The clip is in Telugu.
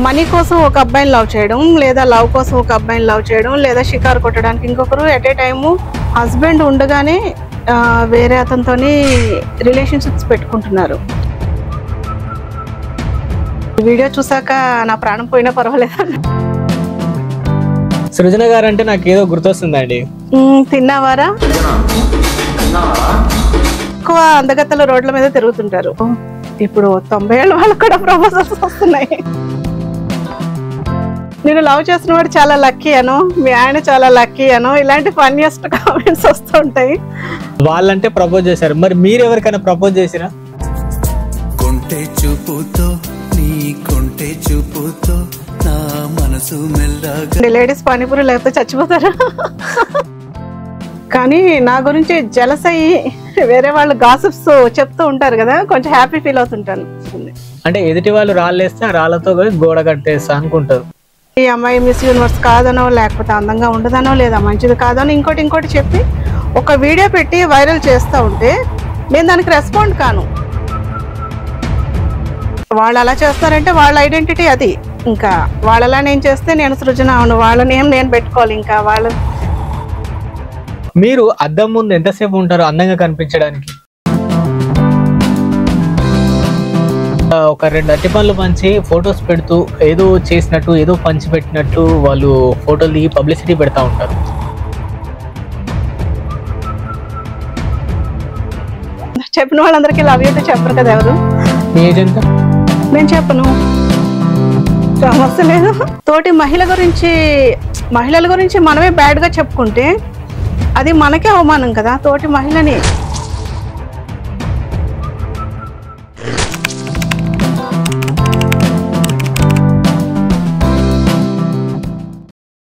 మనీ కోసం ఒక అబ్బాయిని లవ్ చేయడం, లేదా లవ్ కోసం ఒక అబ్బాయిని లవ్ చేయడం, లేదా షికారు కొట్టడానికి ఇంకొకరు ఎట్ ఏ టైము హస్బెండ్ ఉండగానే వేరే అతనితోని రిలేషన్షిప్స్ పెట్టుకుంటున్నారు. వీడియో చూసాక నా ప్రాణం పోయినా పర్వాలేదు. సృజన గారు అంటే నాకు ఏదో గుర్తొస్తుందండి. తిన్నావారా? ఎక్కువ అందగత్తలు రోడ్ల మీద తిరుగుతుంటారు. ఇప్పుడు 90 ఏళ్ళ వాళ్ళకు కూడా ప్రపోజల్స్ వస్తున్నాయి. నేను లవ్ చేసిన వాడు చాలా లక్కీ అను, మీ ఆయన చాలా లక్కీ అను, ఇలాంటి ఫన్నీయెస్ట్ కామెంట్స్ వస్తుంటాయి. వాళ్ళంటే ప్రపోజ్ చేశారు, మరి మీరు ఎవరికైనా ప్రపోజ్ చేసిరా? కొంటే చూపుతో నీ కొంటే చూపుతో నా మనసు మెల్లగా. లేడీస్ పానీపూరి లేకపోతే చచ్చిపోతారు. కానీ నా గురించి జలస్ అయ్యి వేరే వాళ్ళు గాసిప్స్ చెప్తూ ఉంటారు కదా, కొంచెం హ్యాపీ ఫీల్ అవుతుంటాను. అంటే ఎదుటి వాళ్ళు రాళ్ళేస్తే ఆ రాళ్ళతో గోడ కట్టేస్తా అనుకుంటారు. ఈ అమ్మాయి మిస్ యూనివర్స్ కాదనో, లేకపోతే అందంగా ఉండదనో, లేదా మంచిది కాదనో ఇంకోటి చెప్పి ఒక వీడియో పెట్టి వైరల్ చేస్తూ ఉంటే నేను దానికి రెస్పాండ్ కాను. వాళ్ళు అలా చేస్తారంటే వాళ్ళ ఐడెంటిటీ అది. ఇంకా వాళ్ళలా నేను చేస్తే నేను సృజన అవును, వాళ్ళ నేమ్ నేను పెట్టుకోవాలి. ఇంకా వాళ్ళు. మీరు అద్దం ముందు ఎంతసేపు ఉంటారు అందంగా కనిపించడానికి? ఒక 2 అట్టి పనులు పంచి ఫొటోస్ పెడుతూ ఏదో చేసినట్టు, ఏదో పంచి పెట్టినట్టు వాళ్ళు ఫోటోలు దిగి పబ్లిసిటీ పెడతా ఉంటారు. చెప్పిన వాళ్ళందరికీ లవ్ యూ చెప్పరు కదా ఎవరు. మీ ఏజ్ ఎంత? నేను చెప్పను, సమస్య లేదు. తోటి మహిళల గురించి మనమే బ్యాడ్ గా చెప్పుకుంటే అది మనకే అవమానం కదా. తోటి మహిళని